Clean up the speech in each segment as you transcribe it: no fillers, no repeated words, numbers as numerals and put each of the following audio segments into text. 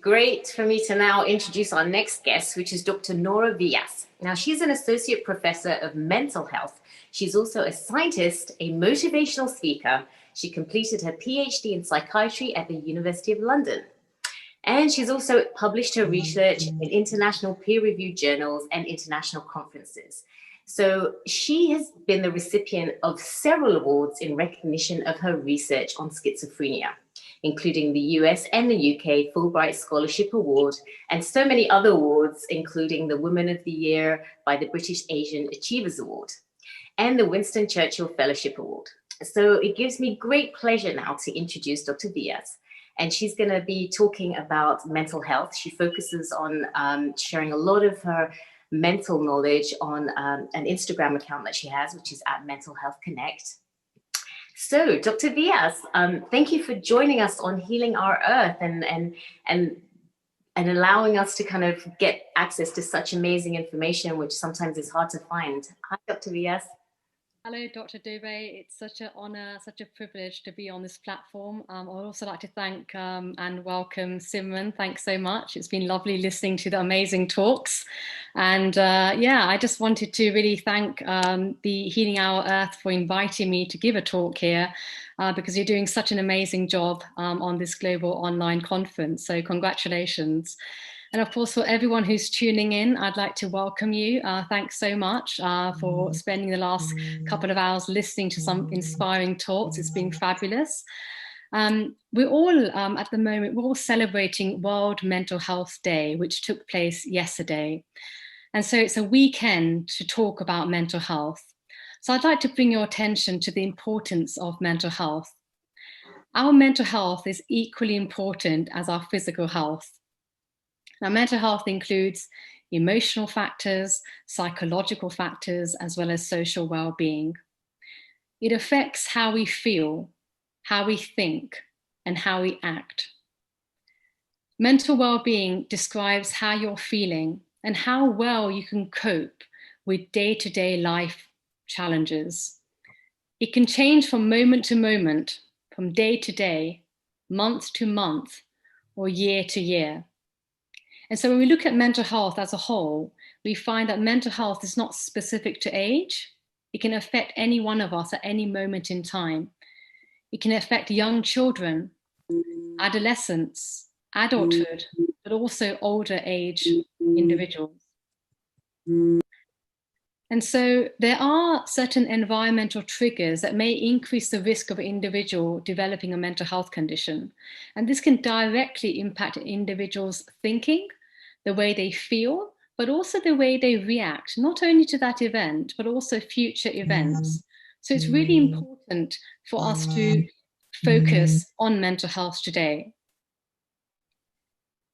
Great for me to now introduce our next guest, which is Dr. Nora Vyas. Now, she's an associate professor of mental health. She's also a scientist, a motivational speaker. She completed her PhD in psychiatry at the University of London. And she's also published her research in international peer-reviewed journals and international conferences. So she has been the recipient of several awards in recognition of her research on schizophrenia, including the US and the UK Fulbright Scholarship Award, and so many other awards, including the Woman of the Year by the British Asian Achievers Award and the Winston Churchill Fellowship Award. So it gives me great pleasure now to introduce Dr. Vyas. And she's going to be talking about mental health. She focuses on sharing a lot of her mental knowledge on an Instagram account that she has, which is at Mental Health Connect. So, Dr. Vyas, thank you for joining us on Healing Our Earth and allowing us to kind of get access to such amazing information, which sometimes is hard to find. Hi, Dr. Vyas. Hello, Dr. Dobee. It's such an honor, such a privilege to be on this platform. I'd also like to thank and welcome Simran. Thanks so much. It's been lovely listening to the amazing talks. And I just wanted to really thank the Healing Our Earth for inviting me to give a talk here because you're doing such an amazing job on this global online conference. So congratulations. And of course, for everyone who's tuning in, I'd like to welcome you. Thanks so much for spending the last couple of hours listening to some inspiring talks. It's been fabulous. We're all, at the moment, we're all celebrating World Mental Health Day, which took place yesterday. And so it's a weekend to talk about mental health. So I'd like to bring your attention to the importance of mental health. Our mental health is equally important as our physical health. Now, mental health includes emotional factors, psychological factors, as well as social well-being. It affects how we feel, how we think, and how we act. Mental well-being describes how you're feeling and how well you can cope with day-to-day life challenges. It can change from moment to moment, from day to day, month to month, or year to year. And so when we look at mental health as a whole, we find that mental health is not specific to age. It can affect any one of us at any moment in time. It can affect young children, adolescents, adulthood, but also older age individuals. And so there are certain environmental triggers that may increase the risk of an individual developing a mental health condition. And this can directly impact an individual's thinking, the way they feel, but also the way they react, not only to that event, but also future events. So it's really important for us to focus on mental health today.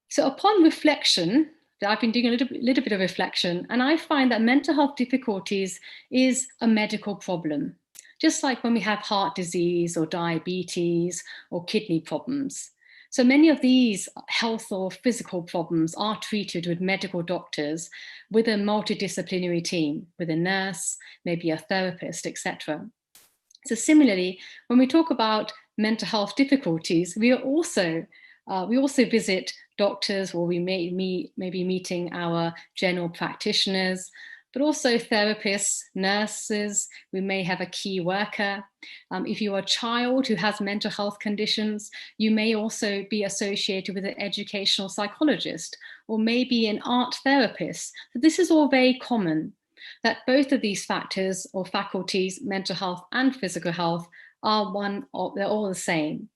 So upon reflection, I've been doing a little bit of reflection, and I find that mental health difficulties is a medical problem, just like when we have heart disease or diabetes or kidney problems. So many of these health or physical problems are treated with medical doctors, with a multidisciplinary team, with a nurse, maybe a therapist, etc. So similarly, when we talk about mental health difficulties, we also visit doctors, or we may be meeting our general practitioners, but also therapists, nurses. We may have a key worker. If you're a child who has mental health conditions, you may also be associated with an educational psychologist, or maybe an art therapist. So this is all very common, that both of these factors or faculties, mental health and physical health, they're all the same.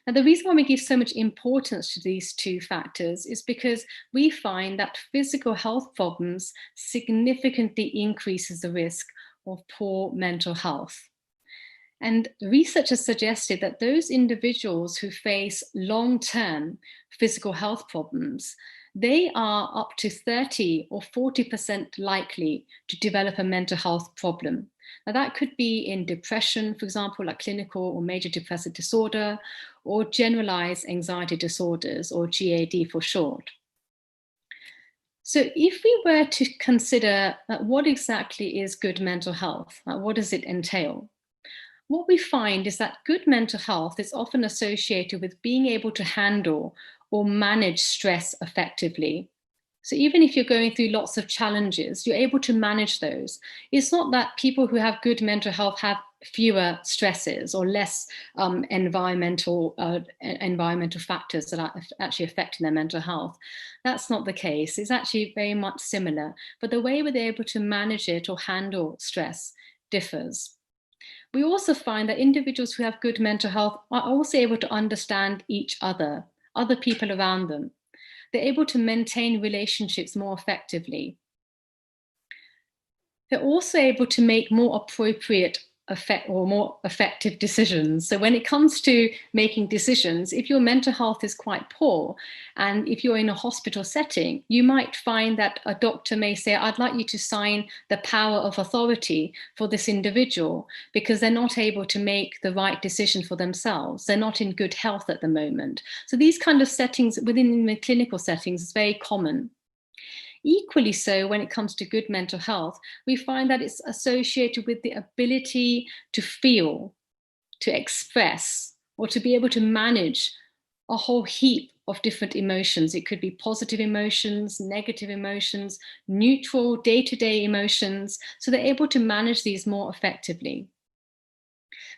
Now, the reason why we give so much importance to these two factors is because we find that physical health problems significantly increases the risk of poor mental health. And research has suggested that those individuals who face long-term physical health problems, they are up to 30 or 40% likely to develop a mental health problem. Now, that could be in depression, for example, like clinical or major depressive disorder, or generalized anxiety disorders, or GAD for short. So if we were to consider what exactly is good mental health, what does it entail? What we find is that good mental health is often associated with being able to handle or manage stress effectively. So even if you're going through lots of challenges, you're able to manage those. It's not that people who have good mental health have fewer stresses or less environmental factors that are actually affecting their mental health. That's not the case. It's actually very much similar, but the way we're able to manage it or handle stress differs. We also find that individuals who have good mental health are also able to understand each other people around them. They're able to maintain relationships more effectively. They're also able to make more appropriate more effective decisions. So when it comes to making decisions, if your mental health is quite poor, and if you're in a hospital setting, you might find that a doctor may say, I'd like you to sign the power of authority for this individual, because they're not able to make the right decision for themselves. They're not in good health at the moment. So these kind of settings within the clinical settings is very common. Equally so, when it comes to good mental health, we find that it's associated with the ability to feel, to express, or to be able to manage a whole heap of different emotions. It could be positive emotions, negative emotions, neutral, day-to-day emotions. So they're able to manage these more effectively.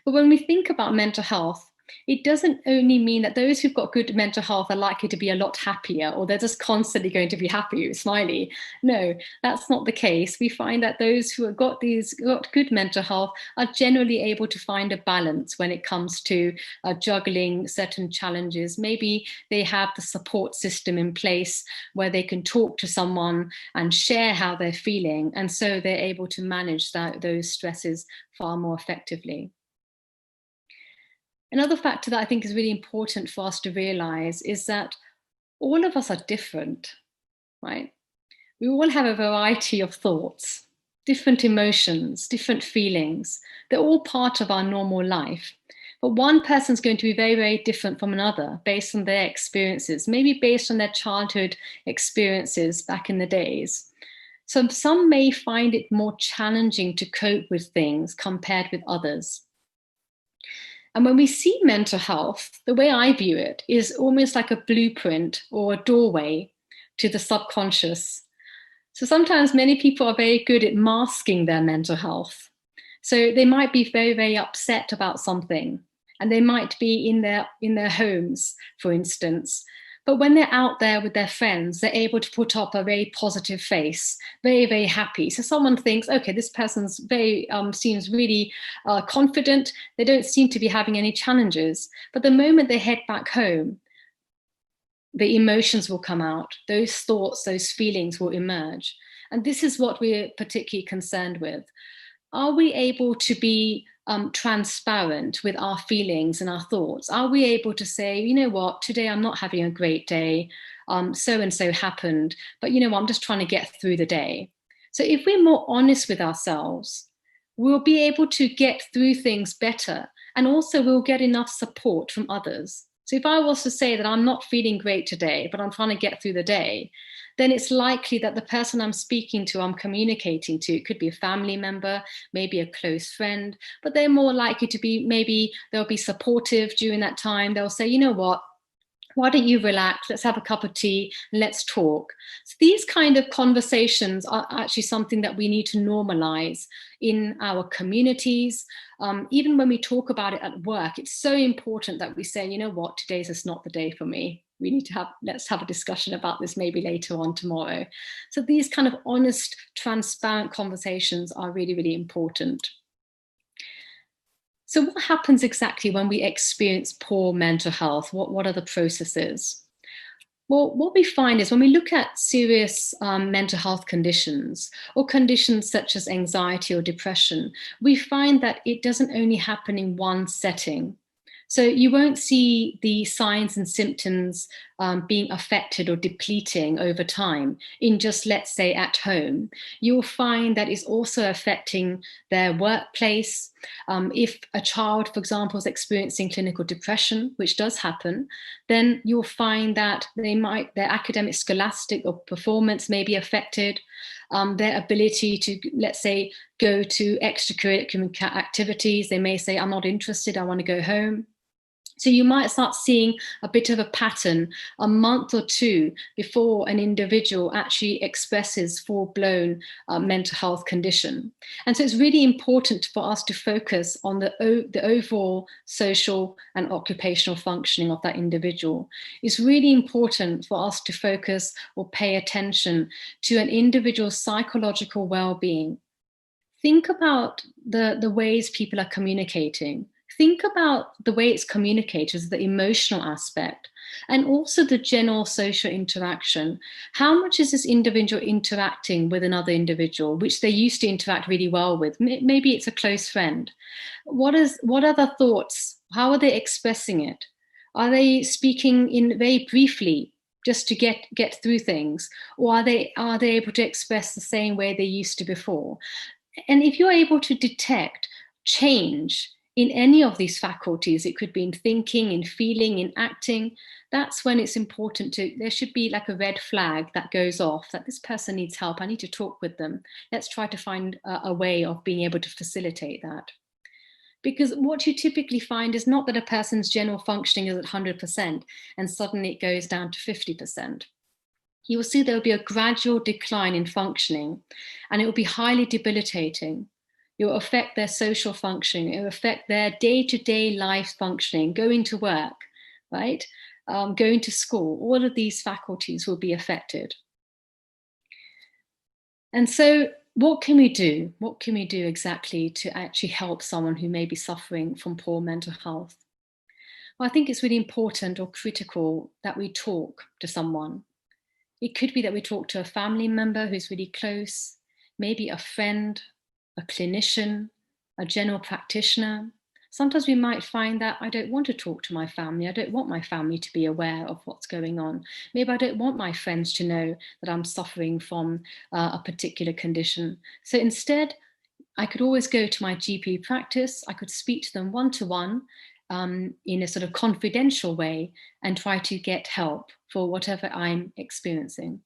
But when we think about mental health, it doesn't only mean that those who've got good mental health are likely to be a lot happier, or they're just constantly going to be happy, smiley. No, that's not the case. We find that those who have got good mental health are generally able to find a balance when it comes to juggling certain challenges. Maybe they have the support system in place where they can talk to someone and share how they're feeling. And so they're able to manage those stresses far more effectively. Another factor that I think is really important for us to realize is that all of us are different, right? We all have a variety of thoughts, different emotions, different feelings. They're all part of our normal life. But one person's going to be very, very different from another based on their experiences, maybe based on their childhood experiences back in the days. So some may find it more challenging to cope with things compared with others. And when we see mental health, the way I view it is almost like a blueprint or a doorway to the subconscious. So sometimes many people are very good at masking their mental health. So they might be very, very upset about something, and they might be in their homes, for instance. But when they're out there with their friends, they're able to put up a very positive face, very, very happy. So someone thinks, okay, this person's seems really confident. They don't seem to be having any challenges. But the moment they head back home, the emotions will come out. Those thoughts, those feelings will emerge. And this is what we're particularly concerned with. Are we able to be transparent with our feelings and our thoughts? Are we able to say, you know what, today I'm not having a great day, so-and-so happened, but you know what, I'm just trying to get through the day. So if we're more honest with ourselves, we'll be able to get through things better, and also we'll get enough support from others. So if I was to say that I'm not feeling great today, but I'm trying to get through the day, then it's likely that the person I'm speaking to, I'm communicating to, it could be a family member, maybe a close friend, but they're more likely to be, maybe they'll be supportive during that time. They'll say, you know what, why don't you relax? Let's have a cup of tea and let's talk. So these kind of conversations are actually something that we need to normalize in our communities. Even when we talk about it at work, it's so important that we say, you know what, today's just not the day for me. We need to let's have a discussion about this maybe later on tomorrow. So these kind of honest, transparent conversations are really, really important. So what happens exactly when we experience poor mental health? What are the processes? Well, what we find is when we look at serious mental health conditions or conditions such as anxiety or depression, we find that it doesn't only happen in one setting. So you won't see the signs and symptoms being affected or depleting over time in just, let's say, at home. You'll find that it's also affecting their workplace. If a child, for example, is experiencing clinical depression, which does happen, then you'll find that their academic, scholastic or performance may be affected. Their ability to, let's say, go to extracurricular activities. They may say, I'm not interested, I want to go home. So you might start seeing a bit of a pattern a month or two before an individual actually expresses full-blown mental health condition. And so it's really important for us to focus on the overall social and occupational functioning of that individual. It's really important for us to focus or pay attention to an individual's psychological well-being. Think about the ways people are communicating. Think about the way it's communicated, the emotional aspect, and also the general social interaction. How much is this individual interacting with another individual, which they used to interact really well with? Maybe it's a close friend. What are their thoughts? How are they expressing it? Are they speaking in very briefly, just to get through things, or are they able to express the same way they used to before? And if you're able to detect change in any of these faculties, it could be in thinking, in feeling, in acting, that's when it's important there should be like a red flag that goes off, that this person needs help, I need to talk with them. Let's try to find a way of being able to facilitate that. Because what you typically find is not that a person's general functioning is at 100% and suddenly it goes down to 50%. You will see there will be a gradual decline in functioning, and it will be highly debilitating. It will affect their social functioning. It will affect their day-to-day life functioning, going to work, right? Going to school. All of these faculties will be affected. And so what can we do? What can we do exactly to actually help someone who may be suffering from poor mental health? Well, I think it's really important or critical that we talk to someone. It could be that we talk to a family member who's really close, maybe a friend, a clinician, a general practitioner. Sometimes we might find that I don't want to talk to my family. I don't want my family to be aware of what's going on. Maybe I don't want my friends to know that I'm suffering from a particular condition. So instead, I could always go to my GP practice. I could speak to them one-to-one in a sort of confidential way and try to get help for whatever I'm experiencing.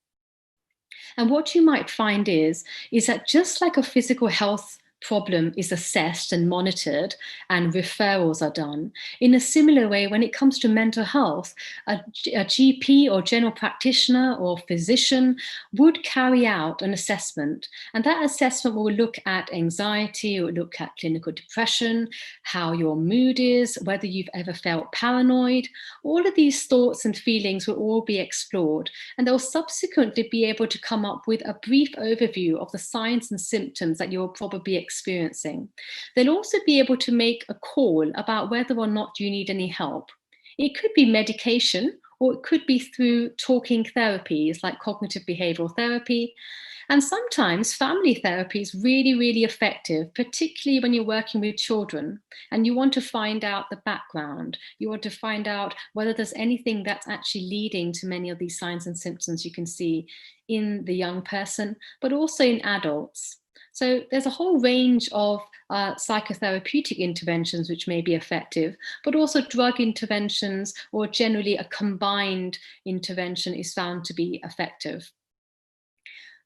And what you might find is that just like a physical health problem is assessed and monitored and referrals are done, in a similar way, when it comes to mental health, a GP or general practitioner or physician would carry out an assessment. And that assessment will look at anxiety, or look at clinical depression, how your mood is, whether you've ever felt paranoid. All of these thoughts and feelings will all be explored, and they'll subsequently be able to come up with a brief overview of the signs and symptoms that you're probably experiencing. They'll also be able to make a call about whether or not you need any help. It could be medication, or it could be through talking therapies like cognitive behavioral therapy. And sometimes family therapy is really, really effective, particularly when you're working with children and you want to find out the background. You want to find out whether there's anything that's actually leading to many of these signs and symptoms you can see in the young person, but also in adults. So there's a whole range of psychotherapeutic interventions which may be effective, but also drug interventions, or generally a combined intervention, is found to be effective.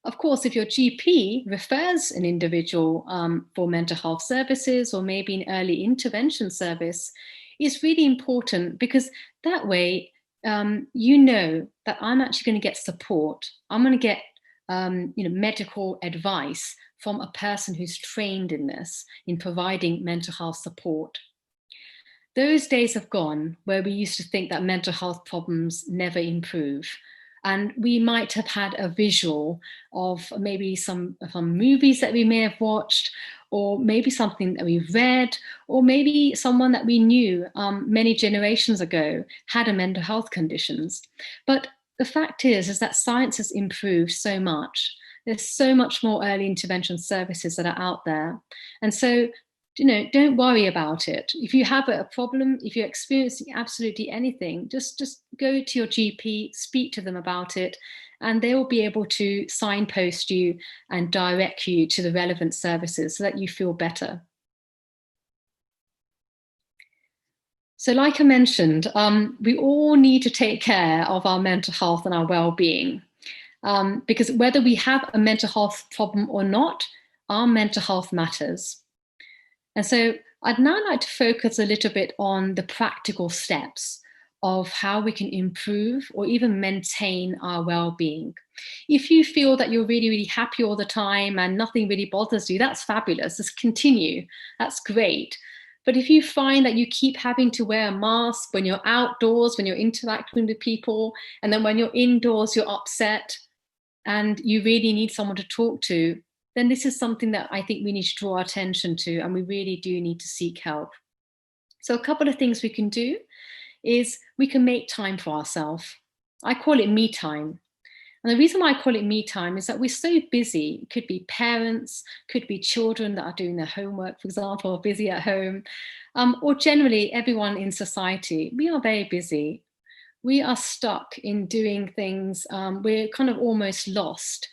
Of course, if your GP refers an individual for mental health services, or maybe an early intervention service, is really important, because that way you know that I'm actually going to get support. I'm going to get medical advice from a person who's trained in this, in providing mental health support. Those days have gone where we used to think that mental health problems never improve. And we might have had a visual of maybe some movies that we may have watched, or maybe something that we've read, or maybe someone that we knew many generations ago had a mental health conditions. But the fact is that science has improved so much. There's so much more early intervention services that are out there. And so, don't worry about it. If you have a problem, if you're experiencing absolutely anything, just go to your GP, speak to them about it, and they will be able to signpost you and direct you to the relevant services so that you feel better. So like I mentioned, we all need to take care of our mental health and our well-being, because whether we have a mental health problem or not, our mental health matters. And so I'd now like to focus a little bit on the practical steps of how we can improve or even maintain our well-being. If you feel that you're really, really happy all the time and nothing really bothers you, that's fabulous. Just continue. That's great. But if you find that you keep having to wear a mask when you're outdoors, when you're interacting with people, and then when you're indoors, you're upset and you really need someone to talk to, then this is something that I think we need to draw attention to, and we really do need to seek help. So a couple of things we can do is we can make time for ourselves. I call it me time. And the reason why I call it me time is that we're so busy. It could be parents, could be children that are doing their homework, for example, or busy at home, or generally everyone in society. We are very busy. We are stuck in doing things. We're kind of almost lost.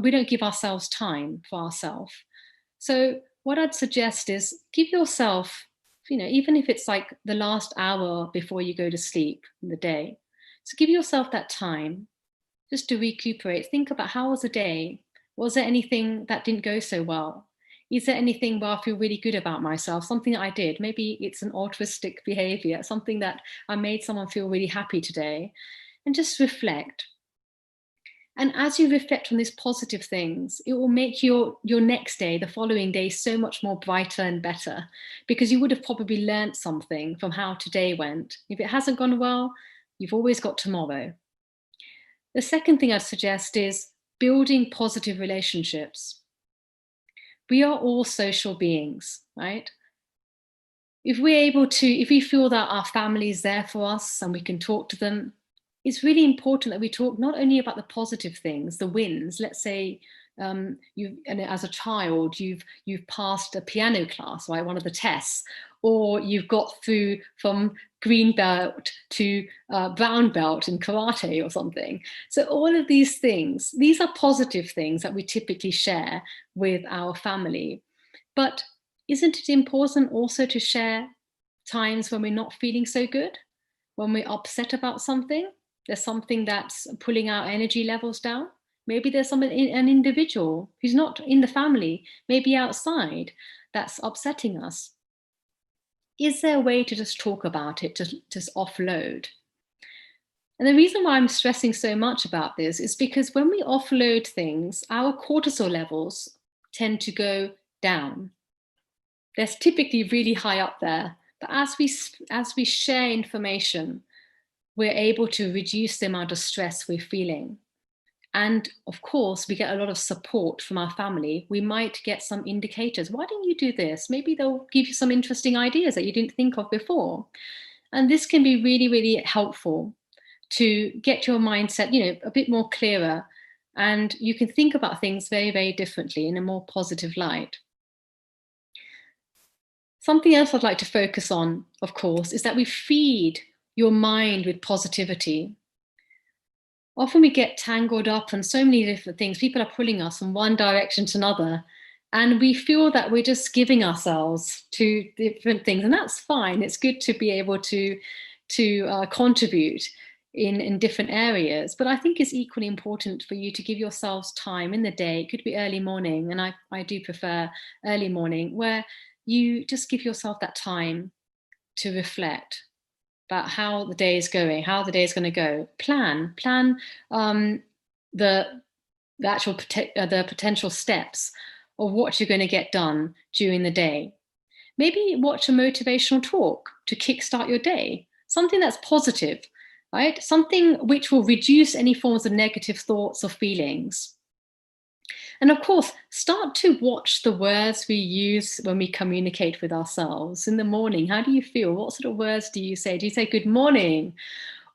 We don't give ourselves time for ourselves. So what I'd suggest is give yourself, even if it's like the last hour before you go to sleep in the day, so give yourself that time just to recuperate. Think about, how was the day? Was there anything that didn't go so well? Is there anything where I feel really good about myself? Something that I did. Maybe it's an altruistic behavior, something that I made someone feel really happy today. And just reflect. And as you reflect on these positive things, it will make your next day, the following day, so much more brighter and better, because you would have probably learned something from how today went. If it hasn't gone well, you've always got tomorrow. The second thing I'd suggest is building positive relationships. We are all social beings, right? If we feel that our family is there for us and we can talk to them, it's really important that we talk not only about the positive things, the wins. Let's say as a child, you've passed a piano class, right? One of the tests, or you've got through from green belt to brown belt in karate or something. So all of these things, these are positive things that we typically share with our family. But isn't it important also to share times when we're not feeling so good, when we're upset about something? There's something that's pulling our energy levels down. Maybe there's an individual who's not in the family, maybe outside, that's upsetting us. Is there a way to just talk about it, to just offload? And the reason why I'm stressing so much about this is because when we offload things, our cortisol levels tend to go down. They're typically really high up there. But as we share information, we're able to reduce the amount of stress we're feeling. And of course, we get a lot of support from our family. We might get some indicators. Why don't you do this? Maybe they'll give you some interesting ideas that you didn't think of before. And this can be really, really helpful to get your mindset, a bit more clearer. And you can think about things very, very differently in a more positive light. Something else I'd like to focus on, of course, is that we feed your mind with positivity. Often we get tangled up in so many different things. People are pulling us from one direction to another, and we feel that we're just giving ourselves to different things, and that's fine. It's good to be able to contribute in different areas, but I think it's equally important for you to give yourselves time in the day. It could be early morning, and I do prefer early morning, where you just give yourself that time to reflect about how the day is going, how the day is going to go. Plan the actual the potential steps of what you're going to get done during the day. Maybe watch a motivational talk to kickstart your day. Something that's positive, right? Something which will reduce any forms of negative thoughts or feelings. And of course, start to watch the words we use when we communicate with ourselves in the morning. How do you feel? What sort of words do you say? Do you say good morning?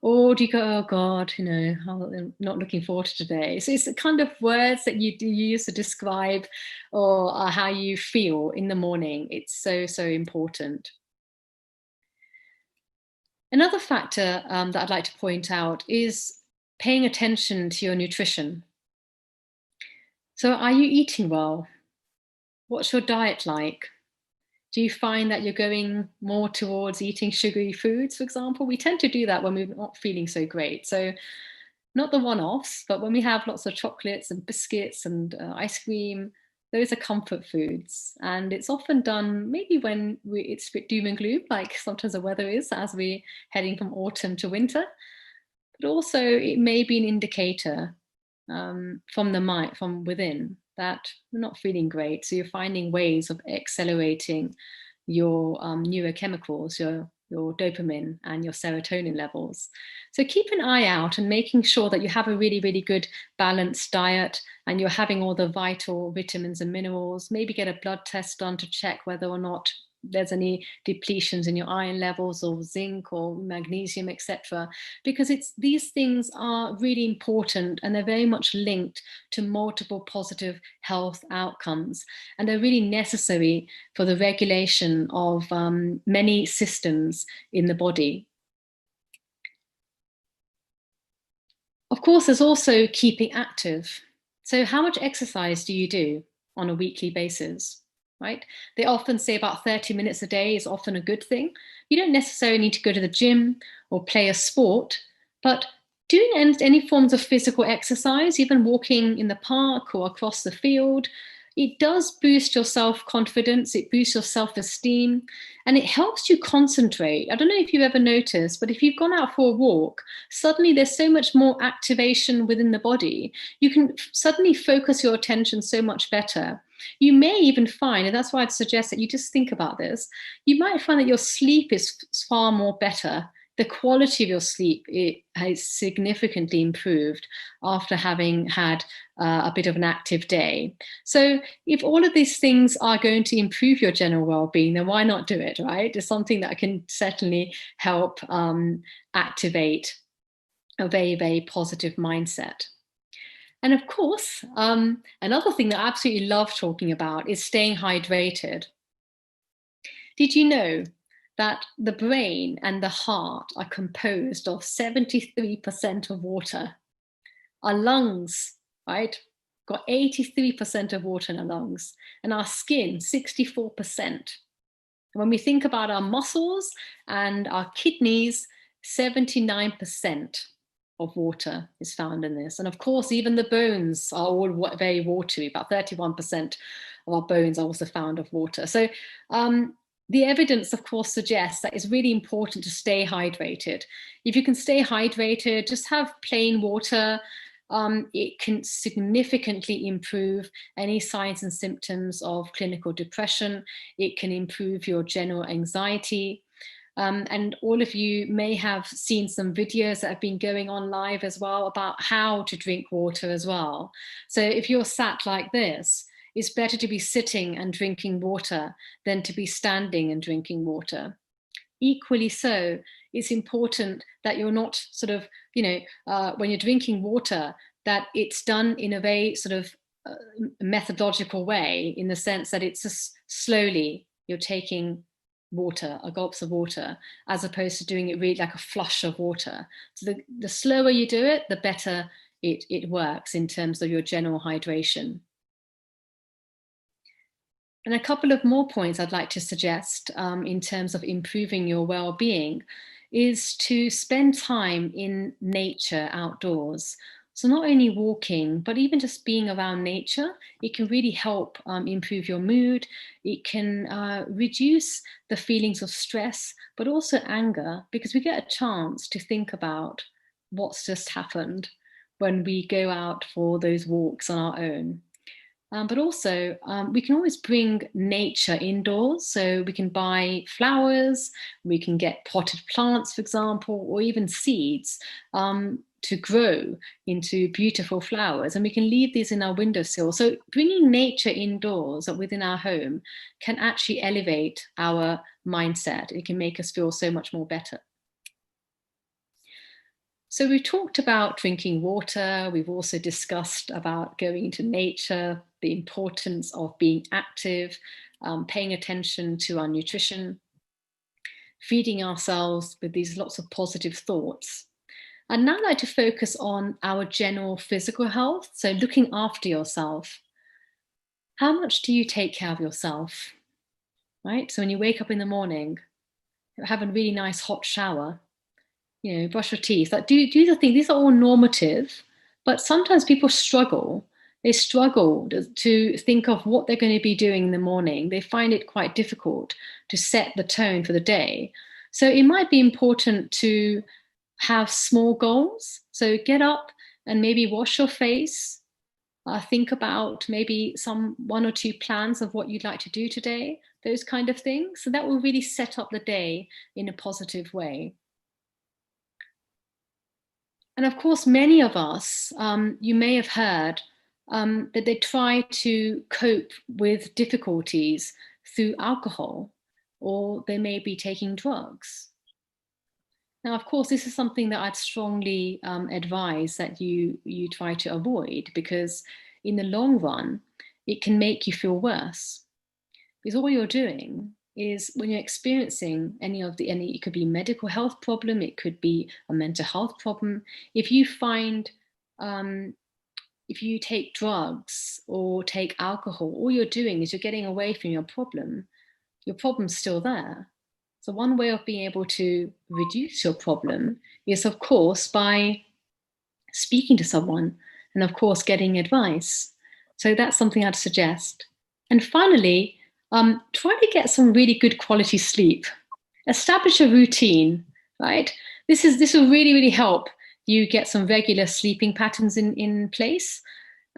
Or do you go, oh God, I'm not looking forward to today? So it's the kind of words that you use to describe or how you feel in the morning. It's so, so important. Another factor that I'd like to point out is paying attention to your nutrition. So are you eating well? What's your diet like? Do you find that you're going more towards eating sugary foods, for example? We tend to do that when we're not feeling so great. So not the one-offs, but when we have lots of chocolates and biscuits and ice cream, those are comfort foods. And it's often done maybe when it's a bit doom and gloom, like sometimes the weather is as we're heading from autumn to winter. But also it may be an indicator from the mind, from within, that we're not feeling great. So you're finding ways of accelerating your neurochemicals, your dopamine and your serotonin levels. So keep an eye out and making sure that you have a really, really good balanced diet and you're having all the vital vitamins and minerals. Maybe get a blood test done to check whether or not there's any depletions in your iron levels or zinc or magnesium, etc. Because these things are really important and they're very much linked to multiple positive health outcomes. And they're really necessary for the regulation of many systems in the body. Of course, there's also keeping active. So how much exercise do you do on a weekly basis? Right? They often say about 30 minutes a day is often a good thing. You don't necessarily need to go to the gym or play a sport, but doing any forms of physical exercise, even walking in the park or across the field, it does boost your self-confidence, it boosts your self-esteem, and it helps you concentrate. I don't know if you've ever noticed, but if you've gone out for a walk, suddenly there's so much more activation within the body. You can suddenly focus your attention so much better. You may even find, and that's why I'd suggest that you just think about this, you might find that your sleep is far more better. The quality of your sleep has significantly improved after having had a bit of an active day. So if all of these things are going to improve your general well-being, then why not do it, right? It's something that can certainly help activate a very, very positive mindset. And of course, another thing that I absolutely love talking about is staying hydrated. Did you know that the brain and the heart are composed of 73% of water? Our lungs, right, got 83% of water in our lungs, and our skin, 64%. When we think about our muscles and our kidneys, 79% of water is found in this. And of course, even the bones are all very watery. About 31% of our bones are also found of water. So the evidence, of course, suggests that it's really important to stay hydrated. If you can stay hydrated, just have plain water. It can significantly improve any signs and symptoms of clinical depression. It can improve your general anxiety. And all of you may have seen some videos that have been going on live as well about how to drink water as well. So if you're sat like this, it's better to be sitting and drinking water than to be standing and drinking water. Equally so, it's important that you're not sort of, when you're drinking water, that it's done in a very sort of methodological way, in the sense that it's just slowly you're taking water, gulps of water, as opposed to doing it really like a flush of water. So the slower you do it, the better it works in terms of your general hydration. And a couple of more points I'd like to suggest in terms of improving your well-being is to spend time in nature outdoors. So not only walking, but even just being around nature, it can really help improve your mood. It can reduce the feelings of stress, but also anger, because we get a chance to think about what's just happened when we go out for those walks on our own. But also, we can always bring nature indoors. So we can buy flowers, we can get potted plants, for example, or even seeds to grow into beautiful flowers. And we can leave these in our windowsill. So bringing nature indoors within our home can actually elevate our mindset. It can make us feel so much more better. So we've talked about drinking water. We've also discussed about going into nature, the importance of being active, paying attention to our nutrition, feeding ourselves with these lots of positive thoughts. I'd now like to focus on our general physical health. So looking after yourself. How much do you take care of yourself? Right? So when you wake up in the morning, have a really nice hot shower, brush your teeth. Like do the thing. These are all normative, but sometimes people struggle. they struggle to think of what they're going to be doing in the morning. They find it quite difficult to set the tone for the day. So it might be important to have small goals. So get up and maybe wash your face. Think about maybe one or two plans of what you'd like to do today, those kind of things. So that will really set up the day in a positive way. And of course, many of us, you may have heard that they try to cope with difficulties through alcohol, or they may be taking drugs. Now, of course, this is something that I'd strongly advise that you try to avoid, because in the long run, it can make you feel worse. Because all you're doing is, when you're experiencing it could be a medical health problem, it could be a mental health problem. If you take drugs or take alcohol, all you're doing is you're getting away from your problem. Your problem's still there. So one way of being able to reduce your problem is, of course, by speaking to someone and, of course, getting advice. So that's something I'd suggest. And finally, try to get some really good quality sleep. Establish a routine, right? This will really, really help you get some regular sleeping patterns in place.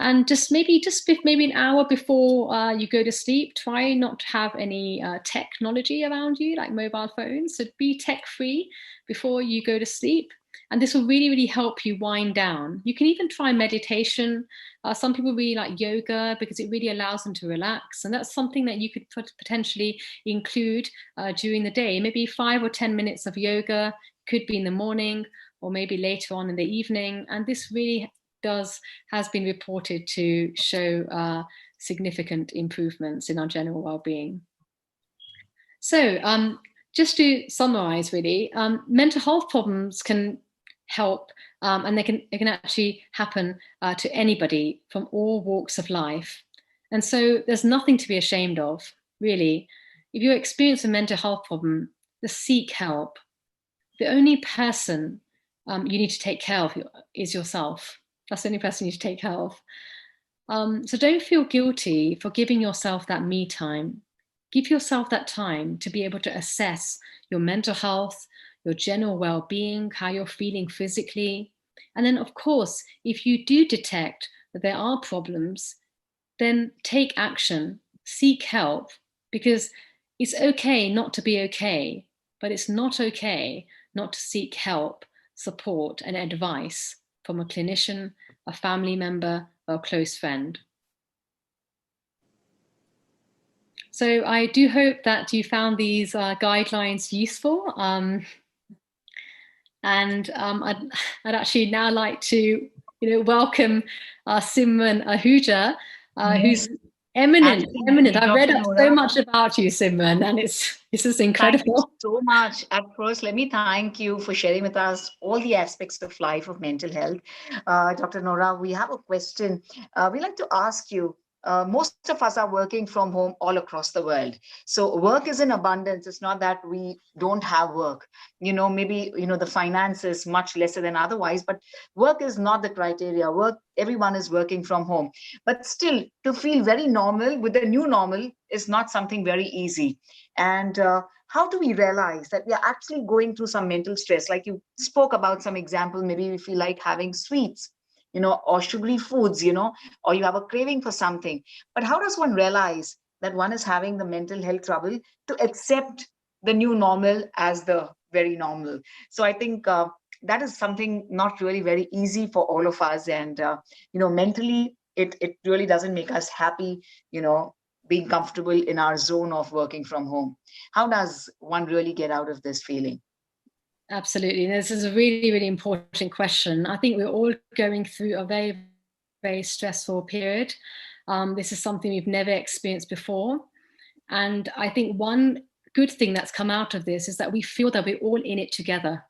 And just maybe an hour before you go to sleep, try not to have any technology around you, like mobile phones. So be tech-free before you go to sleep. And this will really, really help you wind down. You can even try meditation. Some people really like yoga because it really allows them to relax. And that's something that you could potentially include during the day. Maybe 5 or 10 minutes of yoga, could be in the morning or maybe later on in the evening. And this really has been reported to show significant improvements in our general well-being. So just to summarize, really, mental health problems can help, and they can actually happen to anybody from all walks of life. And so there's nothing to be ashamed of, really. If you experience a mental health problem, just seek help. The only person you need to take care of is yourself. That's the only person you need to take care of. So don't feel guilty for giving yourself that me time. Give yourself that time to be able to assess your mental health, your general well-being, how you're feeling physically. And then, of course, if you do detect that there are problems, then take action, seek help, because it's okay not to be okay, but it's not okay not to seek help, support, and advice from a clinician, a family member, or a close friend. So I do hope that you found these guidelines useful. And I'd actually now like to, welcome Simran Ahuja, who's eminent. I've read up so much about you, Simran, and this is incredible. Thank you so much. At first, let me thank you for sharing with us all the aspects of life of mental health. Dr. Nora, we have a question. We'd like to ask you, most of us are working from home all across the world. So work is in abundance. It's not that we don't have work. Maybe, the finance is much lesser than otherwise, but work is not the criteria. Everyone is working from home. But still, to feel very normal with the new normal is not something very easy. And how do we realize that we are actually going through some mental stress? Like you spoke about some example, maybe we feel like having sweets, or sugary foods, or you have a craving for something. But how does one realize that one is having the mental health trouble to accept the new normal as the very normal? So I think that is something not really very easy for all of us. And, mentally, it really doesn't make us happy, being comfortable in our zone of working from home. How does one really get out of this feeling? Absolutely. This is a really, really important question. I think we're all going through a very, very stressful period. This is something we've never experienced before. And I think one good thing that's come out of this is that we feel that we're all in it together.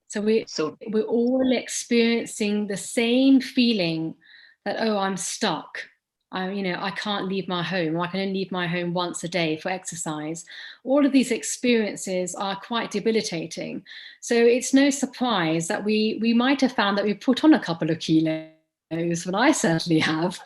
So we're all experiencing the same feeling that, oh, I'm stuck. I can't leave my home, or I can only leave my home once a day for exercise. All of these experiences are quite debilitating. So it's no surprise that we might have found that we put on a couple of kilos but I certainly have.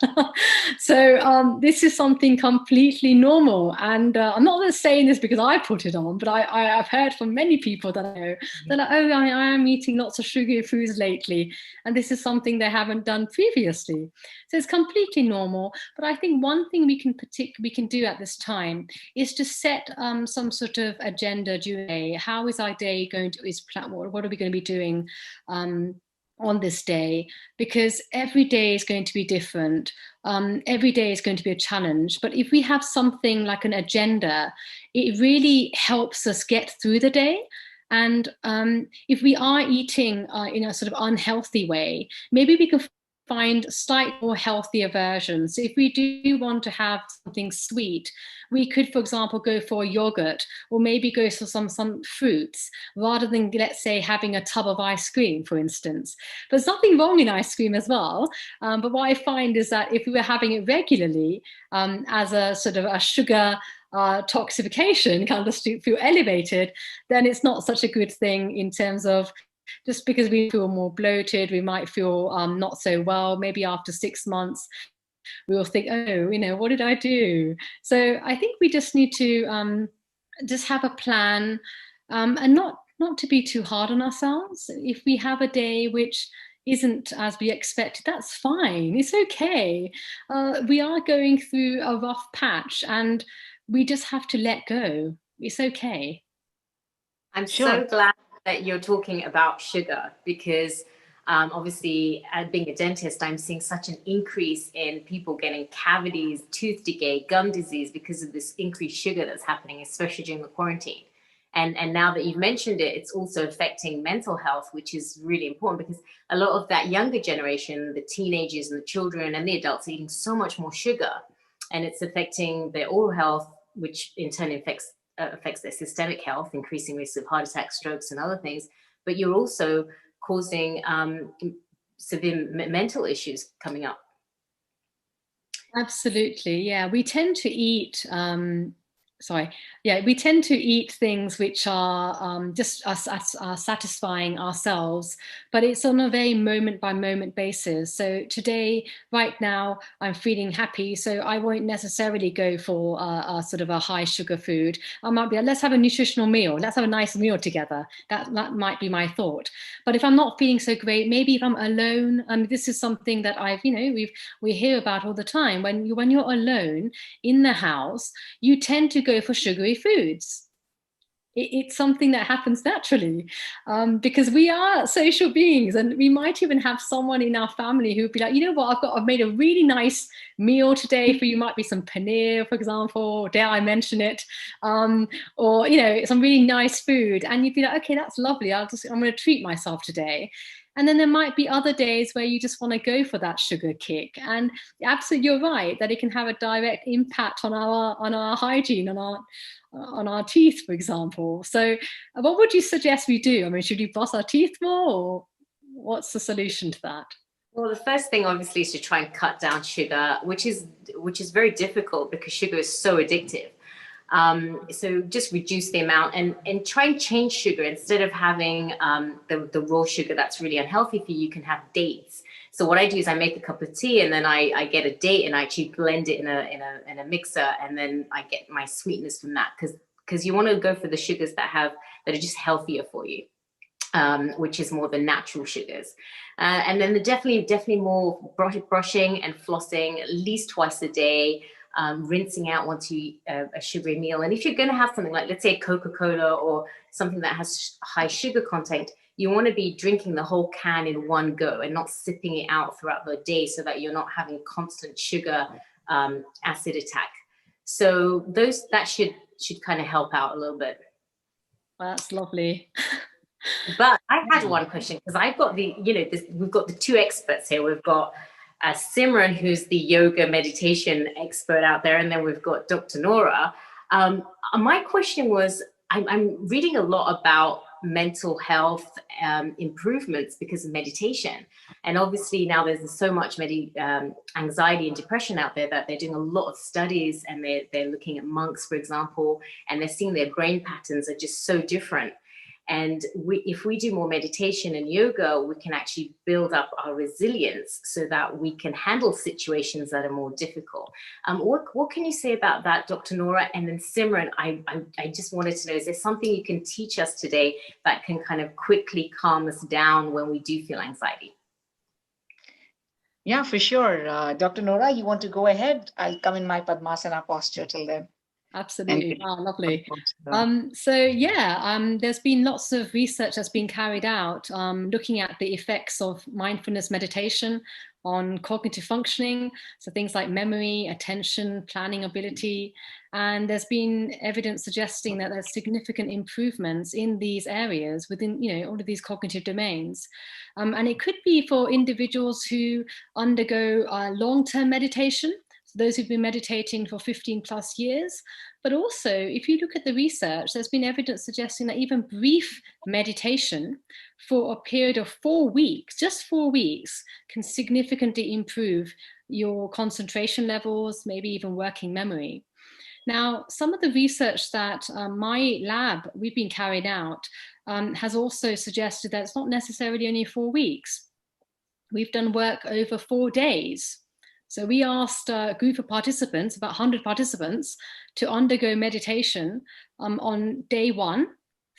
So this is something completely normal. And I'm not just saying this because I put it on, but I've heard from many people that I know that are, oh, I am eating lots of sugary foods lately. And this is something they haven't done previously. So it's completely normal. But I think one thing we can do at this time is to set some sort of agenda during the day. How is our day going to, what are we going to be doing on this day, because every day is going to be different. Every day is going to be a challenge. But if we have something like an agenda, it really helps us get through the day. And if we are eating in a sort of unhealthy way, maybe we can find slightly more healthier versions. So if we do want to have something sweet, we could, for example, go for a yogurt, or maybe go for some fruits, rather than, let's say, having a tub of ice cream, for instance. There's nothing wrong in ice cream as well. But what I find is that if we were having it regularly as a sort of a sugar toxification, kind of feel elevated, then it's not such a good thing in terms of, just because we feel more bloated, we might feel not so well. Maybe after 6 months, we'll think, oh, what did I do? So I think we just need to just have a plan, and not to be too hard on ourselves. If we have a day which isn't as we expected, that's fine. It's okay. We are going through a rough patch, and we just have to let go. It's okay. I'm so glad that you're talking about sugar, because obviously, being a dentist, I'm seeing such an increase in people getting cavities, tooth decay, gum disease because of this increased sugar that's happening, especially during the quarantine. And now that you've mentioned it, it's also affecting mental health, which is really important, because a lot of that younger generation, the teenagers and the children and the adults, are eating so much more sugar, and it's affecting their oral health, which in turn affects their systemic health, increasing risk of heart attacks, strokes, and other things. But you're also causing severe mental issues coming up. Absolutely, yeah. We tend to eat we tend to eat things which are just us satisfying ourselves, but it's on a very moment by moment basis. So today, right now, I'm feeling happy, so I won't necessarily go for a sort of a high sugar food. I might be, let's have a nutritional meal, let's have a nice meal together. That might be my thought. But if I'm not feeling so great, maybe if I'm alone, and this is something that we hear about all the time. When you're alone in the house, you tend to go for sugary foods. It's something that happens naturally, because we are social beings, and we might even have someone in our family who would be like, you know what, I've made a really nice meal today for you. Might be some paneer, for example, dare I mention it, or some really nice food, and you'd be like, okay, that's lovely, I'm going to treat myself today. And then there might be other days where you just want to go for that sugar kick. And absolutely, you're right that it can have a direct impact on our hygiene, on our teeth, for example. So what would you suggest we do? I mean, should we brush our teeth more, or what's the solution to that? Well, the first thing obviously is to try and cut down sugar, which is very difficult because sugar is so addictive. So just reduce the amount, and try and change sugar. Instead of having the raw sugar that's really unhealthy for you, you can have dates. So what I do is I make a cup of tea, and then I get a date, and I actually blend it in a mixer, and then I get my sweetness from that, because you want to go for the sugars that are just healthier for you, which is more the natural sugars. And then definitely more brushing and flossing at least twice a day. Rinsing out once you eat a sugary meal. And if you're going to have something like, let's say, Coca-Cola or something that has high sugar content, you want to be drinking the whole can in one go and not sipping it out throughout the day, so that you're not having constant sugar acid attack. So that should kind of help out a little bit. Well, that's lovely. But I had one question, because I've got we've got the two experts here. We've got Simran, who's the yoga meditation expert out there, and then we've got Dr. Nora. My question was, I'm reading a lot about mental health improvements because of meditation. And obviously now there's so much anxiety and depression out there that they're doing a lot of studies, and they're looking at monks, for example, and they're seeing their brain patterns are just so different. And if we do more meditation and yoga, we can actually build up our resilience so that we can handle situations that are more difficult. What can you say about that, Dr. Nora? And then Simran, I just wanted to know, is there something you can teach us today that can kind of quickly calm us down when we do feel anxiety? Yeah, for sure. Dr. Nora, you want to go ahead? I'll come in my Padmasana posture till then. Absolutely. And Wow, lovely. There's been lots of research that's been carried out looking at the effects of mindfulness meditation on cognitive functioning. So things like memory, attention, planning ability. And there's been evidence suggesting that there's significant improvements in these areas within, all of these cognitive domains. And it could be for individuals who undergo long-term meditation, those who've been meditating for 15 plus years. But also, if you look at the research, there's been evidence suggesting that even brief meditation for a period of 4 weeks, just 4 weeks, can significantly improve your concentration levels, maybe even working memory. Now, some of the research that my lab, we've been carrying out, has also suggested that it's not necessarily only 4 weeks. We've done work over 4 days. So we asked a group of participants, about 100 participants, to undergo meditation on day 1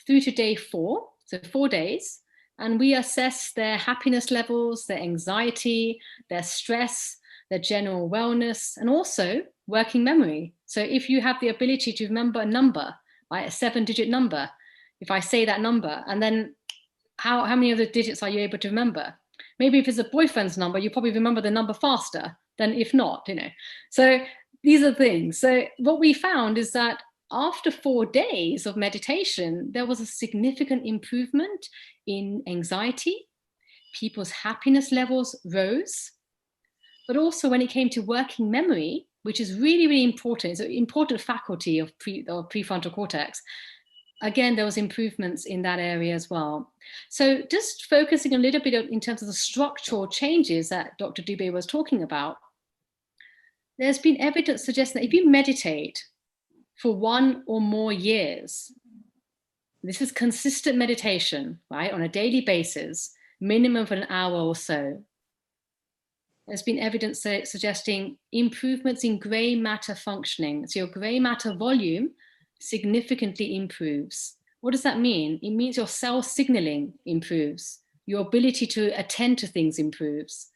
through to day 4, so 4 days. And we assessed their happiness levels, their anxiety, their stress, their general wellness, and also working memory. So if you have the ability to remember a number, right, a 7-digit number, if I say that number, and then how many of the digits are you able to remember? Maybe if it's a boyfriend's number, you probably remember the number faster than if not, So these are things. So what we found is that after 4 days of meditation, there was a significant improvement in anxiety. People's happiness levels rose. But also when it came to working memory, which is really, really important, it's an important faculty of prefrontal cortex, again, there was improvements in that area as well. So just focusing a little bit in terms of the structural changes that Dr. Dobee was talking about, there's been evidence suggesting that if you meditate for 1 or more years, this is consistent meditation, right, on a daily basis, minimum of an hour or so, there's been evidence suggesting improvements in gray matter functioning. So your gray matter volume significantly improves. What does that mean? It means your cell signaling improves. Your ability to attend to things improves.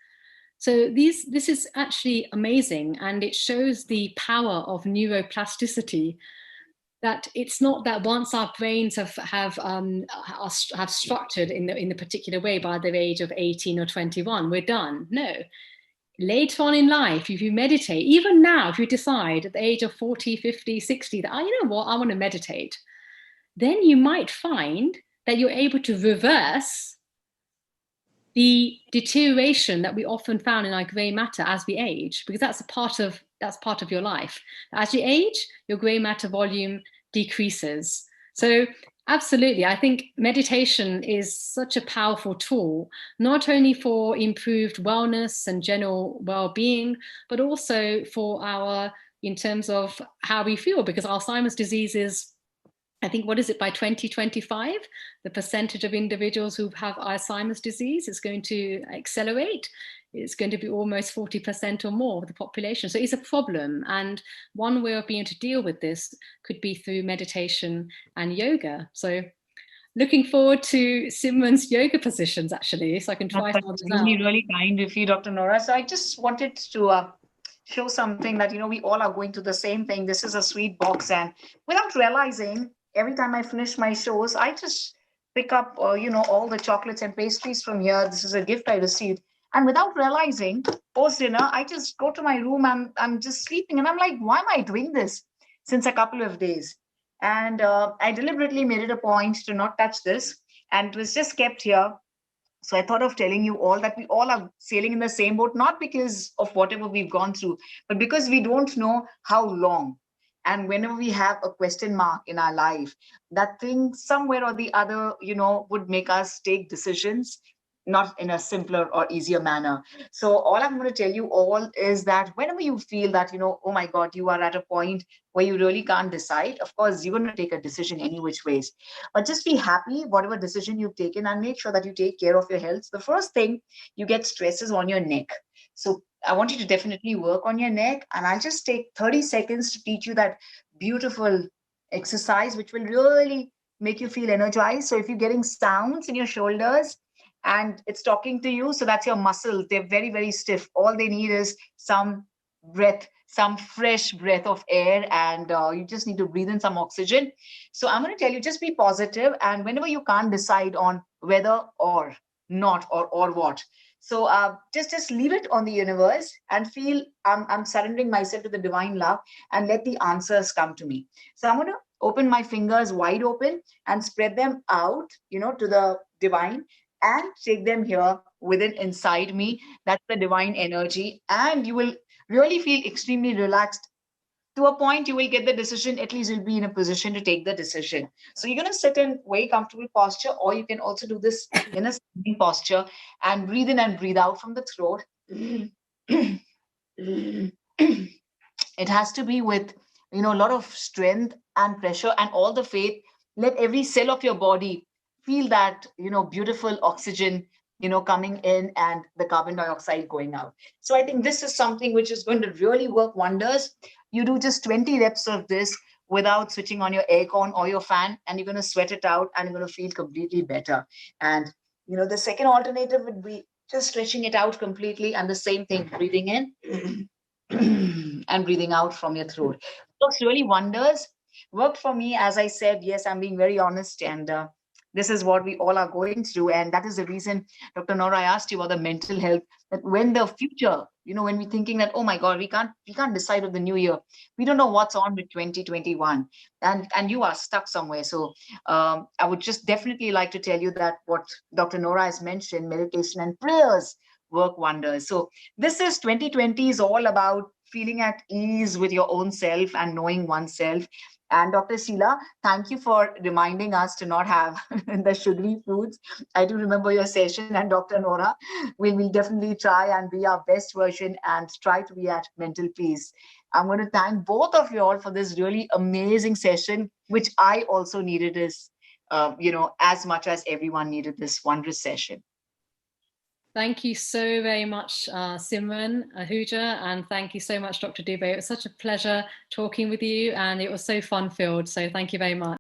So this is actually amazing, and it shows the power of neuroplasticity. That it's not that once our brains have structured in a particular way by the age of 18 or 21, we're done. No. Later on in life, if you meditate, even now, if you decide at the age of 40, 50, 60, that, you know what, I want to meditate, then you might find that you're able to reverse the deterioration that we often found in our gray matter as we age, because that's part of your life. As you age, your gray matter volume decreases. So absolutely, I think meditation is such a powerful tool, not only for improved wellness and general well-being, but also for in terms of how we feel, because Alzheimer's disease is, I think, what is it, by 2025, the percentage of individuals who have Alzheimer's disease is going to accelerate. It's going to be almost 40% or more of the population. So it's a problem. And one way of being able to deal with this could be through meditation and yoga. So looking forward to Simran's yoga positions, actually, so I can try some of those out. Really kind of you, Dr. Nora. So I just wanted to show something that, we all are going through the same thing. This is a sweet box. And without realizing, every time I finish my shows, I just pick up, all the chocolates and pastries from here. This is a gift I received. And without realizing, post dinner, I just go to my room and I'm just sleeping. And I'm like, why am I doing this since a couple of days? And I deliberately made it a point to not touch this. And it was just kept here. So I thought of telling you all that we all are sailing in the same boat, not because of whatever we've gone through, but because we don't know how long. And whenever we have a question mark in our life, that thing somewhere or the other, would make us take decisions not in a simpler or easier manner. So all I'm going to tell you all is that whenever you feel that, oh my God, you are at a point where you really can't decide, of course, you're going to take a decision any which ways. But just be happy, whatever decision you've taken, and make sure that you take care of your health. The first thing you get stress is on your neck. So I want you to definitely work on your neck. And I'll just take 30 seconds to teach you that beautiful exercise, which will really make you feel energized. So if you're getting sounds in your shoulders and it's talking to you, so that's your muscles. They're very, very stiff. All they need is some breath, some fresh breath of air, and you just need to breathe in some oxygen. So I'm going to tell you, just be positive, and whenever you can't decide on whether or not or what, so just leave it on the universe and feel I'm surrendering myself to the divine love and let the answers come to me. So I'm going to open my fingers wide open and spread them out, to the divine, and take them here within inside me. That's the divine energy. And you will really feel extremely relaxed. To a point, you will get the decision, at least you'll be in a position to take the decision. So you're going to sit in very comfortable posture, or you can also do this in a standing posture and breathe in and breathe out from the throat. It has to be with, a lot of strength and pressure and all the faith. Let every cell of your body feel that, beautiful oxygen, coming in and the carbon dioxide going out. So I think this is something which is going to really work wonders. You do just 20 reps of this without switching on your aircon or your fan, and you're going to sweat it out and you're going to feel completely better. And, the second alternative would be just stretching it out completely, and the same thing, breathing in and breathing out from your throat. Works really wonders. Worked for me, as I said. Yes, I'm being very honest, and this is what we all are going through, and that is the reason, Dr. Nora, I asked you about the mental health. That when the future, when we're thinking that, oh my God, we can't decide of the new year, we don't know what's on with 2021, and you are stuck somewhere. So I would just definitely like to tell you that what Dr. Nora has mentioned, meditation and prayers work wonders. So this is 2020 is all about feeling at ease with your own self and knowing oneself. And Dr. Sheila, thank you for reminding us to not have the sugary foods. I do remember your session, and Dr. Nora, we will definitely try and be our best version and try to be at mental peace. I'm going to thank both of you all for this really amazing session, which I also needed this, as much as everyone needed this wondrous session. Thank you so very much, Simran Ahuja, and thank you so much, Dr. Dobee. It was such a pleasure talking with you, and it was so fun-filled. So thank you very much.